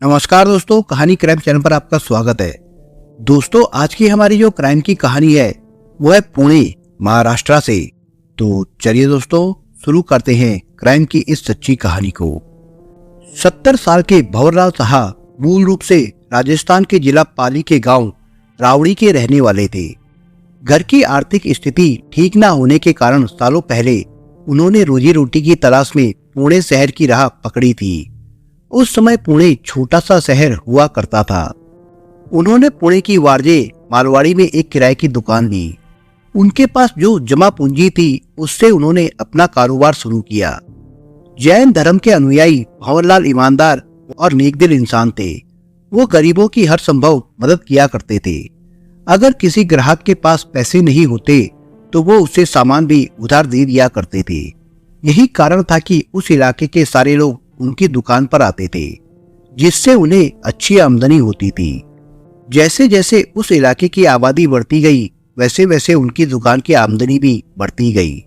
नमस्कार दोस्तों, कहानी क्राइम चैनल पर आपका स्वागत है। दोस्तों, आज की हमारी जो क्राइम की कहानी है वो है पुणे महाराष्ट्र से। तो चलिए दोस्तों, शुरू करते हैं क्राइम की इस सच्ची कहानी को। 70 साल के भंवरलाल साहा मूल रूप से राजस्थान के जिला पाली के गांव रावड़ी के रहने वाले थे। घर की आर्थिक स्थिति ठीक न होने के कारण सालों पहले उन्होंने रोजी रोटी की तलाश में पुणे शहर की राह पकड़ी थी। उस समय पुणे छोटा सा शहर हुआ करता था। उन्होंने पुणे की वारजे मारवाड़ी में एक किराए की दुकान ली। उनके पास जो जमा पूंजी थी उससे उन्होंने अपना कारोबार शुरू किया। जैन धर्म के अनुयायी भंवरलाल ईमानदार और नेकदिल इंसान थे। वो गरीबों की हर संभव मदद किया करते थे। अगर किसी ग्राहक के पास पैसे नहीं होते तो वो उससे सामान भी उधार दे दिया करते थे। यही कारण था कि उस इलाके के सारे लोग उनकी दुकान पर आते थे, जिससे उन्हें अच्छी आमदनी होती थी। जैसे जैसे उस इलाके की आबादी बढ़ती गई वैसे वैसे उनकी दुकान की आमदनी भी बढ़ती गई।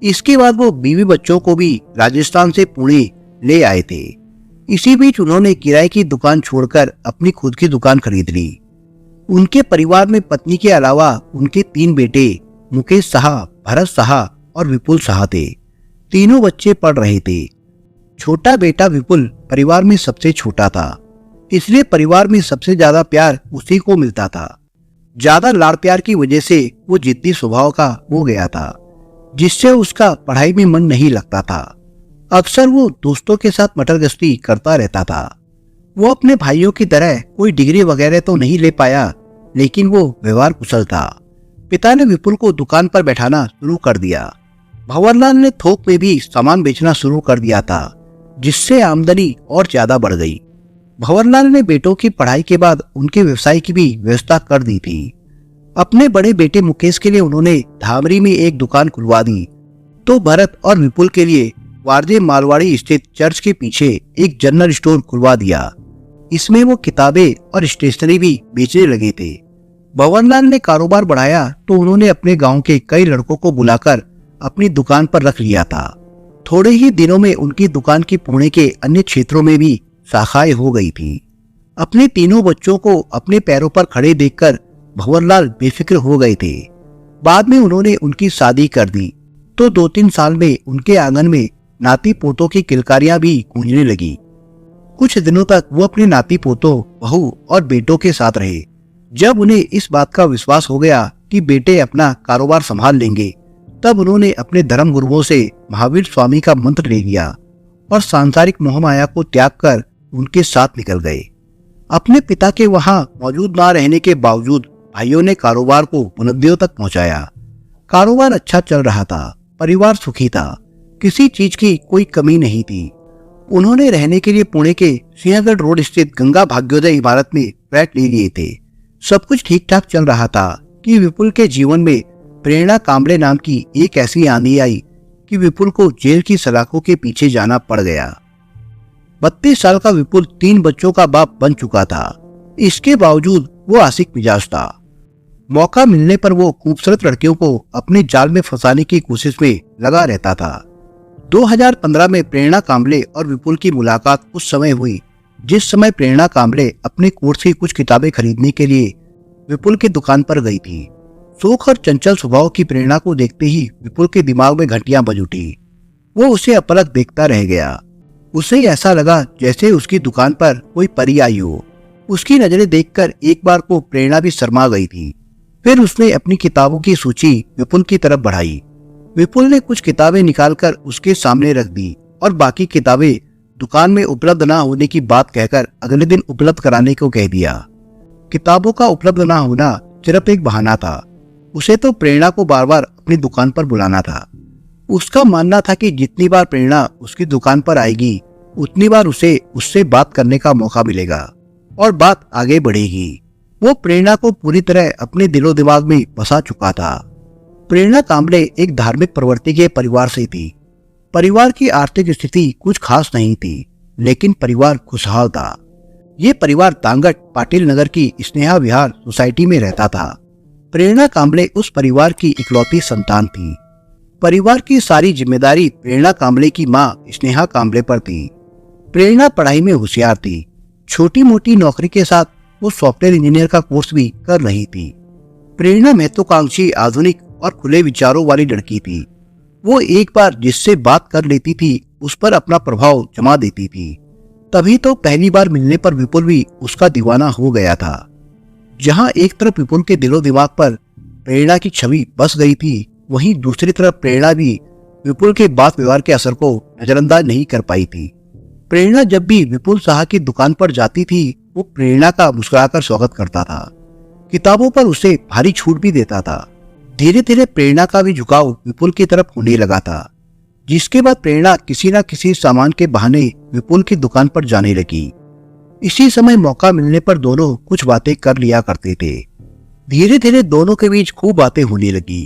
इसके बाद वो बीवी बच्चों को भी राजस्थान से पुणे ले आए थे। इसी बीच उन्होंने किराए की दुकान छोड़कर अपनी खुद की दुकान खरीद ली। उनके परिवार में पत्नी के अलावा उनके 3 बेटे मुकेश साहा, भरत साहा और विपुल साहा थे। तीनों बच्चे पढ़ रहे थे। छोटा बेटा विपुल परिवार में सबसे छोटा था, इसलिए परिवार में सबसे ज्यादा प्यार उसी को मिलता था। ज्यादा लाड़ प्यार की वजह से वो जिद्दी स्वभाव का हो गया था, जिससे उसका पढ़ाई में मन नहीं लगता था। अक्सर वो दोस्तों के साथ मटरगश्ती करता रहता था। वो अपने भाइयों की तरह कोई डिग्री वगैरह तो नहीं ले पाया, लेकिन वो व्यवहार कुशल था। पिता ने विपुल को दुकान पर बैठाना शुरू कर दिया। भंवरलाल ने थोक में भी सामान बेचना शुरू कर दिया था, जिससे आमदनी और ज्यादा बढ़ गई। भंवरलाल ने बेटों की पढ़ाई के बाद उनके व्यवसाय की भी व्यवस्था कर दी थी। अपने बड़े बेटे मुकेश के लिए उन्होंने धामरी में एक दुकान खुलवा दी, तो भरत और विपुल के लिए वारजे मारवाड़ी स्थित चर्च के पीछे एक जनरल स्टोर खुलवा दिया। इसमें वो किताबें और स्टेशनरी भी बेचने लगे थे। भंवरलाल ने कारोबार बढ़ाया तो उन्होंने अपने गांव के कई लड़कों को बुलाकर अपनी दुकान पर रख लिया था। थोड़े ही दिनों में उनकी दुकान की पुणे के अन्य क्षेत्रों में भी शाखाएं हो गई थी। अपने तीनों बच्चों को अपने पैरों पर खड़े देखकर भंवरलाल बेफिक्र हो गए थे। बाद में उन्होंने उनकी शादी कर दी तो 2-3 साल में उनके आंगन में नाती पोतों की किलकारियां भी गूंजने लगी। कुछ दिनों तक वो अपने नाती पोतों, बहू और बेटों के साथ रहे। जब उन्हें इस बात का विश्वास हो गया कि बेटे अपना कारोबार संभाल लेंगे, तब उन्होंने अपने धर्म गुरुओं से महावीर स्वामी का मंत्र ले लिया और सांसारिक मोहमाया को त्याग कर उनके साथ निकल गए। अपने पिता के वहां मौजूद ना रहने के बावजूद भाइयों ने कारोबार को बुलंदियों तक पहुंचाया। कारोबार अच्छा चल रहा था, परिवार सुखी था, किसी चीज की कोई कमी नहीं थी। उन्होंने रहने के लिए पुणे के सिंहगढ़ रोड स्थित गंगा भाग्योदय इमारत में फ्लैट ले लिए थे। सब कुछ ठीक ठाक चल रहा था कि विपुल के जीवन में प्रेरणा कांबले नाम की एक ऐसी आंधी आई कि विपुल को जेल की सलाखों के पीछे जाना पड़ गया। 32 साल का विपुल 3 बच्चों का बाप बन चुका था। इसके बावजूद वो आशिक मिजाज था। मौका मिलने पर वो खूबसूरत लड़कियों को अपने जाल में फंसाने की कोशिश में लगा रहता था। 2015 में प्रेरणा कांबले और विपुल की मुलाकात उस समय हुई जिस समय प्रेरणा कांबले अपने कोर्स की कुछ किताबें खरीदने के लिए विपुल की दुकान पर गई थी। शोख और चंचल स्वभाव की प्रेरणा को देखते ही विपुल के दिमाग में घंटियां बज उठी। वो उसे अपलक देखता रह गया। उसे ऐसा लगा जैसे उसकी दुकान पर कोई परी आई हो। उसकी नजरें देखकर एक बार को प्रेरणा भी शर्मा गई थी। फिर उसने अपनी किताबों की सूची विपुल की तरफ बढ़ाई। विपुल ने कुछ किताबें निकालकर उसके सामने रख दी और बाकी किताबें दुकान में उपलब्ध न होने की बात कहकर अगले दिन उपलब्ध कराने को कह दिया। किताबों का उपलब्ध न होना सिर्फ एक बहाना था। उसे तो प्रेरणा को बार बार अपनी दुकान पर बुलाना था। उसका मानना था कि जितनी बार प्रेरणा उसकी दुकान पर आएगी उतनी बार उसे उससे बात करने का मौका मिलेगा और बात आगे बढ़ेगी। वो प्रेरणा को पूरी तरह अपने दिलो दिमाग में बसा चुका था। प्रेरणा कांबले एक धार्मिक प्रवृत्ति के परिवार से थी। परिवार की आर्थिक स्थिति कुछ खास नहीं थी, लेकिन परिवार खुशहाल था। ये परिवार तांगट पाटिल नगर की स्नेहा विहार सोसाइटी में रहता था। प्रेरणा कांबले उस परिवार की इकलौती संतान थी। परिवार की सारी जिम्मेदारी प्रेरणा कांबले की मां स्नेहा कांबले पर थी। प्रेरणा पढ़ाई में होशियार थी। छोटी मोटी नौकरी के साथ वो सॉफ्टवेयर इंजीनियर का कोर्स भी कर रही थी। प्रेरणा महत्वाकांक्षी, आधुनिक और खुले विचारों वाली लड़की थी। वो एक बार जिससे बात कर लेती थी उस पर अपना प्रभाव जमा देती थी। तभी तो पहली बार मिलने पर विपुल भी उसका दीवाना हो गया था। जहां एक तरफ विपुल के दिलो दिमाग पर प्रेरणा की छवि बस गई थी, वहीं दूसरी तरफ प्रेरणा भी विपुल के बात व्यवहार के असर को नजरअंदाज नहीं कर पाई थी। प्रेरणा जब भी विपुल साहा की दुकान पर जाती थी, वो प्रेरणा का मुस्कुराकर स्वागत करता था। किताबों पर उसे भारी छूट भी देता था। धीरे धीरे प्रेरणा का भी झुकाव विपुल की तरफ होने लगा था, जिसके बाद प्रेरणा किसी न किसी सामान के बहाने विपुल की दुकान पर जाने लगी। इसी समय मौका मिलने पर दोनों कुछ बातें कर लिया करते थे। धीरे धीरे दोनों के बीच खूब बातें होने लगी।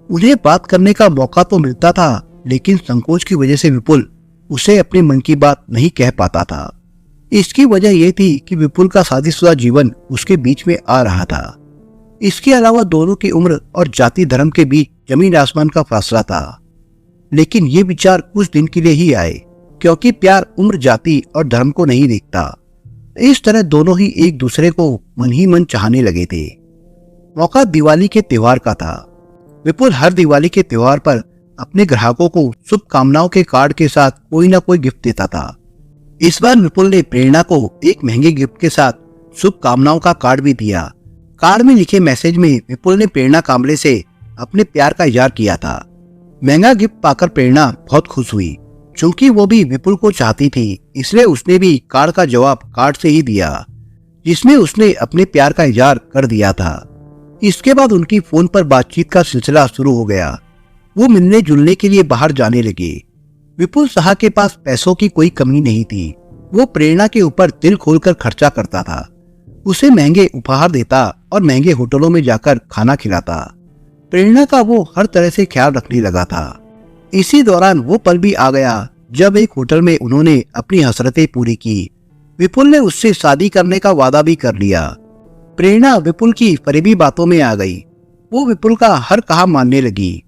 उन्हें बात करने का मौका तो मिलता था, लेकिन संकोच की वजह से विपुल उसे अपने मन की बात नहीं कह पाता था। इसकी वजह यह थी कि विपुल का शादीशुदा जीवन उसके बीच में आ रहा था। इसके अलावा दोनों की उम्र और जाति धर्म के बीच जमीन आसमान का फासला था। लेकिन ये विचार कुछ दिन के लिए ही आए, क्योंकि प्यार उम्र, जाति और धर्म को नहीं देखता। इस तरह दोनों ही एक दूसरे को मन ही मन चाहने लगे थे। मौका दिवाली के त्योहार का था। विपुल हर दिवाली के त्योहार पर अपने ग्राहकों को शुभकामनाओं के कार्ड के साथ कोई ना कोई गिफ्ट देता था। इस बार विपुल ने प्रेरणा को एक महंगे गिफ्ट के साथ शुभकामनाओं का कार्ड भी दिया। कार्ड में लिखे मैसेज में विपुल ने प्रेरणा कांबले से अपने प्यार का इजहार किया था। महंगा गिफ्ट पाकर प्रेरणा बहुत खुश हुई। चूंकि वो भी विपुल को चाहती थी, इसलिए उसने भी कार्ड का जवाब कार्ड से ही दिया, जिसमें उसने अपने प्यार का इजहार कर दिया था। इसके बाद उनकी फोन पर बातचीत का सिलसिला शुरू हो गया। वो मिलने जुलने के लिए बाहर जाने लगे। विपुल साहा के पास पैसों की कोई कमी नहीं थी। वो प्रेरणा के ऊपर दिल खोलकर खर्चा करता था। उसे महंगे उपहार देता और महंगे होटलों में जाकर खाना खिलाता। प्रेरणा का वो हर तरह से ख्याल रखने लगा था। इसी दौरान वो पल भी आ गया जब एक होटल में उन्होंने अपनी हसरतें पूरी की। विपुल ने उससे शादी करने का वादा भी कर लिया। प्रेरणा विपुल की फरेबी बातों में आ गई। वो विपुल का हर कहा मानने लगी।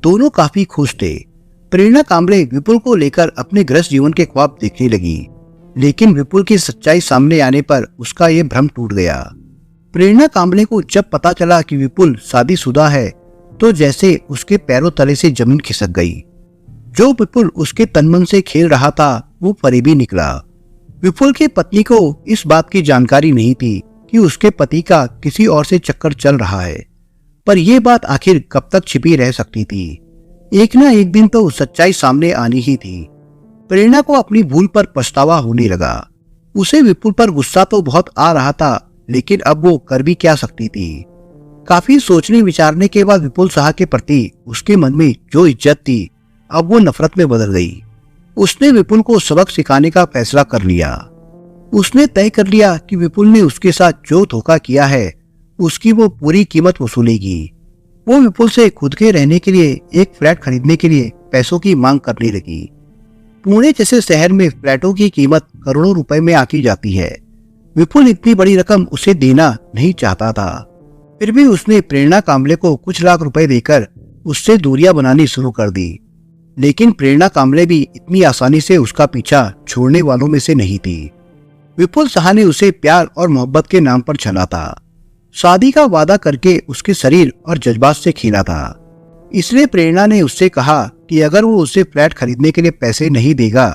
दोनों काफी खुश थे। प्रेरणा कांबले विपुल को लेकर अपने गृहस्थ जीवन के ख्वाब देखने लगी, लेकिन विपुल की सच्चाई सामने आने पर उसका ये भ्रम टूट गया। प्रेरणा कांबले को जब पता चला कि विपुल शादीशुदा है, तो जैसे उसके पैरों तले से जमीन खिसक गई। जो विपुल उसके तनमन से खेल रहा था, वो फरेबी निकला। विपुल की पत्नी को इस बात की जानकारी नहीं थी कि उसके पति का किसी और से चक्कर चल रहा है, पर यह बात आखिर कब तक छिपी रह सकती थी। एक ना एक दिन तो सच्चाई सामने आनी ही थी। प्रेरणा को अपनी भूल पर पछतावा होने लगा। उसे विपुल पर गुस्सा तो बहुत आ रहा था, लेकिन अब वो कर भी क्या सकती थी। काफी सोचने विचारने के बाद विपुल साहा के प्रति उसके मन में जो इज्जत थी, अब वो नफरत में बदल गई। उसने विपुल को सबक सिखाने का फैसला कर लिया। उसने तय कर लिया कि विपुल ने उसके साथ जो धोखा किया है, उसकी वो पूरी कीमत वसूलेगी। वो विपुल से खुद के रहने के लिए एक फ्लैट खरीदने के लिए पैसों की मांग करने लगी। पुणे जैसे शहर में फ्लैटों की कीमत करोड़ों रुपए में आकी जाती है। विपुल इतनी बड़ी रकम उसे देना नहीं चाहता था, फिर भी उसने प्रेरणा कांबले को कुछ लाख रुपए देकर उससे दूरियां बनानी शुरू कर दी। लेकिन प्रेरणा कांबले भी इतनी आसानी से उसका पीछा छोड़ने वालों में से नहीं थी। विपुल साहा ने उसे प्यार और मोहब्बत के नाम पर छला था। शादी का वादा करके उसके शरीर और जज्बात से खेला था। इसलिए प्रेरणा ने उससे कहा कि अगर वो उसे फ्लैट खरीदने के लिए पैसे नहीं देगा,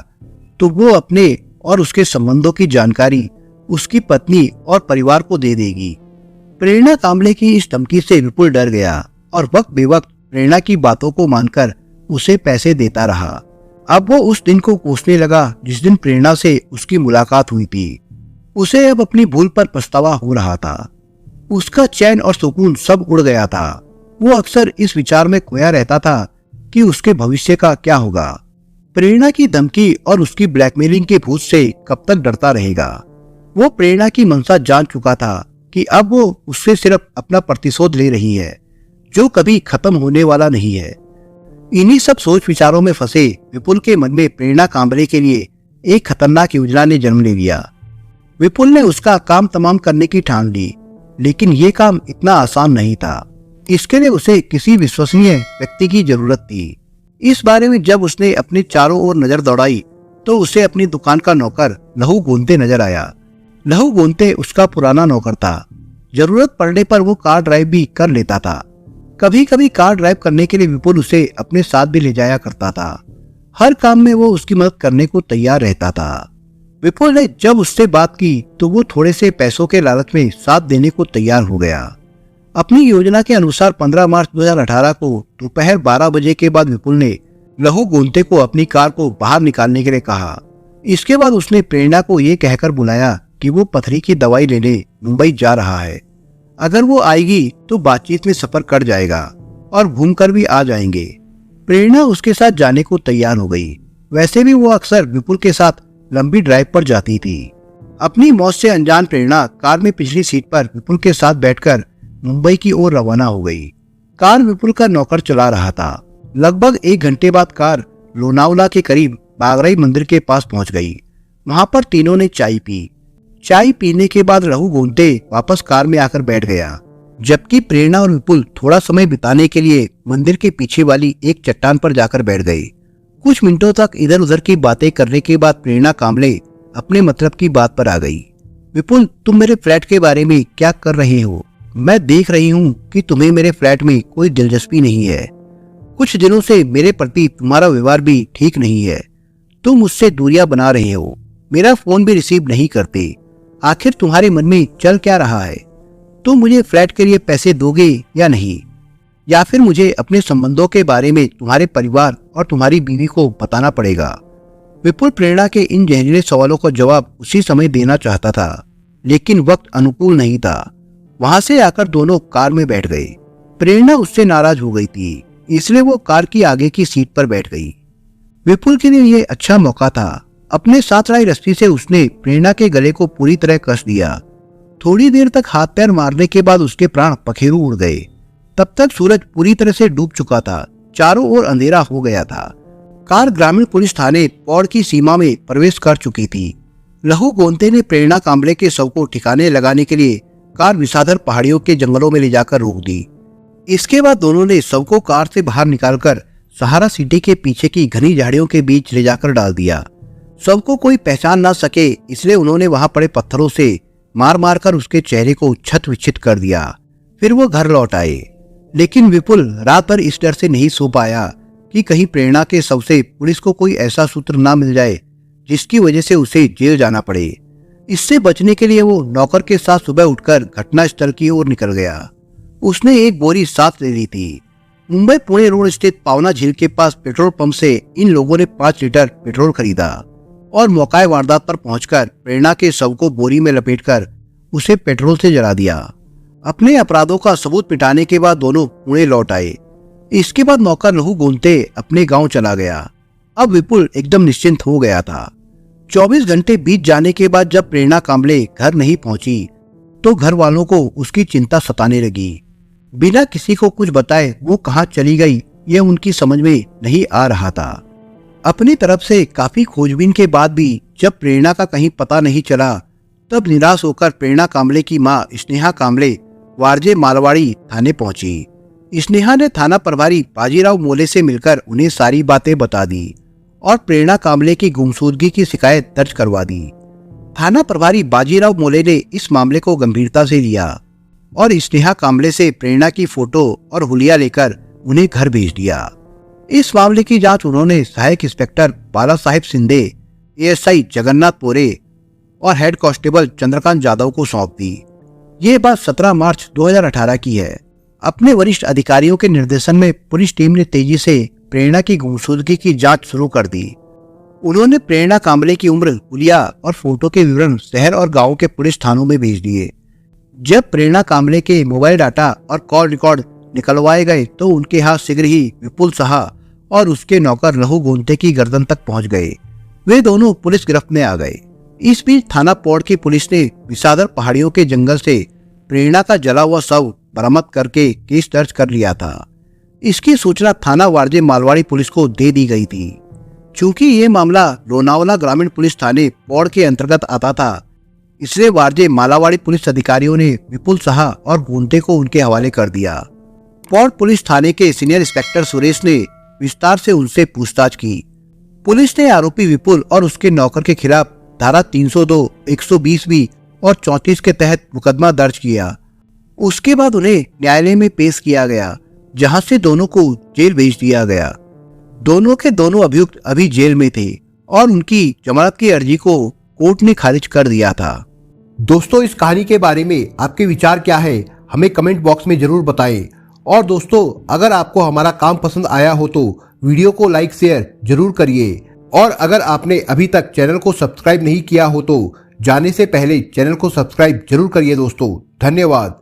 तो वो अपने और उसके संबंधों की जानकारी उसकी पत्नी और परिवार को दे देगी। प्रेरणा कांबले की इस धमकी से विपुल डर गया और वक्त बेवक्त प्रेरणा की बातों को मानकर उसे पैसे देता रहा। अब वो उस दिन को कोसने लगा जिस दिन प्रेरणा से उसकी मुलाकात हुई थी। उसे अब अपनी भूल पर पछतावा हो रहा था। उसका चैन और सुकून सब उड़ गया था। वो अक्सर इस विचार में खोया रहता था कि उसके भविष्य का क्या होगा। प्रेरणा की धमकी और उसकी ब्लैकमेलिंग के भूत से कब तक डरता रहेगा। वो प्रेरणा की मंशा जान चुका था कि अब वो उससे सिर्फ अपना प्रतिशोध ले रही है, जो कभी खत्म होने वाला नहीं है। इन्हीं सब सोच विचारों में फंसे विपुल के मन में प्रेरणा कांबले के लिए एक खतरनाक योजना ने जन्म ले लिया। विपुल ने उसका काम तमाम करने की ठान ली, लेकिन ये काम इतना आसान नहीं था। इसके लिए उसे किसी विश्वसनीय व्यक्ति की जरूरत थी। इस बारे में जब उसने अपने चारों ओर नजर दौड़ाई, तो उसे अपनी दुकान का नौकर लहू गूंदते नजर आया। लहू गोंते उसका पुराना नौकर था। जरूरत पड़ने पर वो कार ड्राइव भी कर लेता था। कभी कभी कार ड्राइव करने के लिए विपुल उसे अपने साथ भी ले जाया करता था। हर काम में वो उसकी मदद करने को तैयार रहता था। विपुल ने जब उससे बात की तो वो थोड़े से पैसों के लालच में साथ देने को तैयार हो गया। अपनी योजना के अनुसार 15 मार्च 2018 को दोपहर 12 बजे के बाद विपुल ने लहू गोंते को अपनी कार को बाहर निकालने के लिए कहा। इसके बाद उसने प्रेरणा को ये कहकर बुलाया कि वो पथरी की दवाई लेने मुंबई जा रहा है। अगर वो आएगी तो बातचीत में सफर कट जाएगा और घूमकर भी आ जाएंगे। प्रेरणा उसके साथ जाने को तैयार हो गई। वैसे भी वो अक्सर विपुल के साथ लंबी ड्राइव पर जाती थी। अपनी मौत से अनजान प्रेरणा कार में पिछली सीट पर विपुल के साथ बैठकर मुंबई की ओर रवाना हो गई। कार विपुल का नौकर चला रहा था। लगभग 1 घंटे बाद कार लोनावला के करीब बागराई मंदिर के पास पहुंच गई। वहां पर तीनों ने चाय पी। चाय पीने के बाद लहू गोंते वापस कार में आकर बैठ गया, जबकि प्रेरणा और विपुल थोड़ा समय बिताने के लिए मंदिर के पीछे वाली एक चट्टान पर जाकर बैठ गए। कुछ मिनटों तक इधर उधर की बातें करने के बाद प्रेरणा कांबले अपने मतलब की बात पर आ गई। विपुल, तुम मेरे फ्लैट के बारे में क्या कर रहे हो? मैं देख रही हूँ कि तुम्हें मेरे फ्लैट में कोई दिलचस्पी नहीं है। कुछ दिनों से मेरे प्रति तुम्हारा व्यवहार भी ठीक नहीं है। तुम मुझसे दूरियां बना रहे हो, मेरा फोन भी रिसीव नहीं करते। आखिर तुम्हारे मन में चल क्या रहा है? तुम मुझे फ्लैट के लिए पैसे दोगे या नहीं, या फिर मुझे अपने संबंधों के बारे में तुम्हारे परिवार और तुम्हारी बीवी को बताना पड़ेगा? विपुल प्रेरणा के इन जहरीले सवालों का जवाब उसी समय देना चाहता था, लेकिन वक्त अनुकूल नहीं था। वहां से आकर दोनों कार में बैठ गए। प्रेरणा उससे नाराज हो गई थी, इसलिए वो कार की आगे की सीट पर बैठ गई। विपुल के लिए यह अच्छा मौका था। अपने साथ लाई रस्सी से उसने प्रेरणा के गले को पूरी तरह कस दिया। थोड़ी देर तक हाथ पैर मारने के बाद उसके प्राण पखेरु उड़ गए। तब तक सूरज पूरी तरह से डूब चुका था। चारों ओर अंधेरा हो गया था। कार ग्रामीण पुलिस थाने पौड़ की सीमा में प्रवेश कर चुकी थी। लहू गोंते ने प्रेरणा कांबले के शव को ठिकाने लगाने के लिए कार विसाधर पहाड़ियों के जंगलों में ले जाकर रोक दी। इसके बाद दोनों ने शव को कार से बाहर निकालकर सहारा सिटी के पीछे की घनी झाड़ियों के बीच ले जाकर डाल दिया। शव को कोई पहचान ना सके, इसलिए उन्होंने वहां पड़े पत्थरों से मार मार कर उसके चेहरे को छत विच्छित कर दिया। फिर वो घर लौट आए, लेकिन विपुल रात भर इस डर से नहीं सो पाया कि कहीं प्रेरणा के शव से पुलिस को कोई ऐसा सूत्र ना मिल जाए जिसकी वजह से उसे जेल जाना पड़े। इससे बचने के लिए वो नौकर के साथ सुबह उठकर घटना स्थल की ओर निकल गया। उसने एक बोरी साथ ले ली थी। मुंबई पुणे रोड स्थित पावना झील के पास पेट्रोल पंप से इन लोगों ने 5 लीटर पेट्रोल खरीदा और मौका वारदात पर पहुंचकर प्रेरणा के शव को बोरी में लपेटकर उसे पेट्रोल से जला दिया। अपने अपराधों का सबूत मिटाने के बाद दोनों पुणे लौट आए। इसके बाद नौकर लहू गोंते अपने गांव चला गया। अब विपुल एकदम निश्चिंत हो गया था। 24 घंटे बीत जाने के बाद जब प्रेरणा कांबले घर नहीं पहुंची तो घर वालों को उसकी चिंता सताने लगी। बिना किसी को कुछ बताए वो कहां चली गई यह उनकी समझ में नहीं आ रहा था। अपनी तरफ से काफी खोजबीन के बाद भी जब प्रेरणा का कहीं पता नहीं चला, तब निराश होकर प्रेरणा कांबले की मां स्नेहा कांबले वारजे मालवाड़ी थाने पहुंची। स्नेहा ने थाना प्रभारी बाजीराव मोले से मिलकर उन्हें सारी बातें बता दी और प्रेरणा कांबले की गुमशुदगी की शिकायत दर्ज करवा दी। थाना प्रभारी बाजीराव मोले ने इस मामले को गंभीरता से लिया और स्नेहा कांबले से प्रेरणा की फोटो और हुलिया लेकर उन्हें घर भेज दिया। इस मामले की जांच उन्होंने सहायक इंस्पेक्टर बाला साहेब सिंधे, एएसआई जगन्नाथ पोरे और हेड कांस्टेबल चंद्रकांत यादव को सौंप दी। ये बात 17 मार्च 2018 की है। अपने वरिष्ठ अधिकारियों के निर्देशन में पुलिस टीम ने तेजी से प्रेरणा की गुमशुदगी की जांच शुरू कर दी। उन्होंने प्रेरणा कांबले की उम्र, हुलिया और फोटो के विवरण शहर और गांव के पुलिस थानों में भेज दिए। जब प्रेरणा कांबले के मोबाइल डाटा और कॉल रिकॉर्ड निकलवाए गए तो उनके हाथ शीघ्र ही विपुल साहा और उसके नौकर लहू गोंते की गर्दन तक पहुंच गए। वे दोनों पुलिस गिरफ्त में आ गए। इस बीच थाना पौड़ की पुलिस ने विसाधर पहाड़ियों के जंगल से प्रेरणा का जला हुआ शव बरामद करके केस दर्ज कर लिया था। इसकी सूचना थाना वारजे मालवाड़ी पुलिस को दे दी गई थी। चूंकि ये मामला लोनावला ग्रामीण पुलिस थाने पौड़ के अंतर्गत आता था, इसलिए वारजे मालावाड़ी पुलिस अधिकारियों ने विपुल साहा और गोंते को उनके हवाले कर दिया। पौड़ पुलिस थाने के सीनियर इंस्पेक्टर सुरेश ने विस्तार से उनसे पूछताछ की। पुलिस ने आरोपी विपुल और उसके नौकर के खिलाफ धारा 302, 120 भी और 34 के तहत मुकदमा दर्ज किया। उसके बाद उन्हें न्यायालय में पेश किया गया, जहां से दोनों को जेल भेज दिया गया। दोनों के दोनों अभियुक्त अभी जेल में थे और उनकी जमानत की अर्जी को कोर्ट ने खारिज कर दिया था। दोस्तों, इस कहानी के बारे में आपके विचार क्या है, हमें कमेंट बॉक्स में जरूर बताएं। और दोस्तों, अगर आपको हमारा काम पसंद आया हो तो वीडियो को लाइक शेयर जरूर करिए। और अगर आपने अभी तक चैनल को सब्सक्राइब नहीं किया हो तो जाने से पहले चैनल को सब्सक्राइब जरूर करिए दोस्तों। धन्यवाद।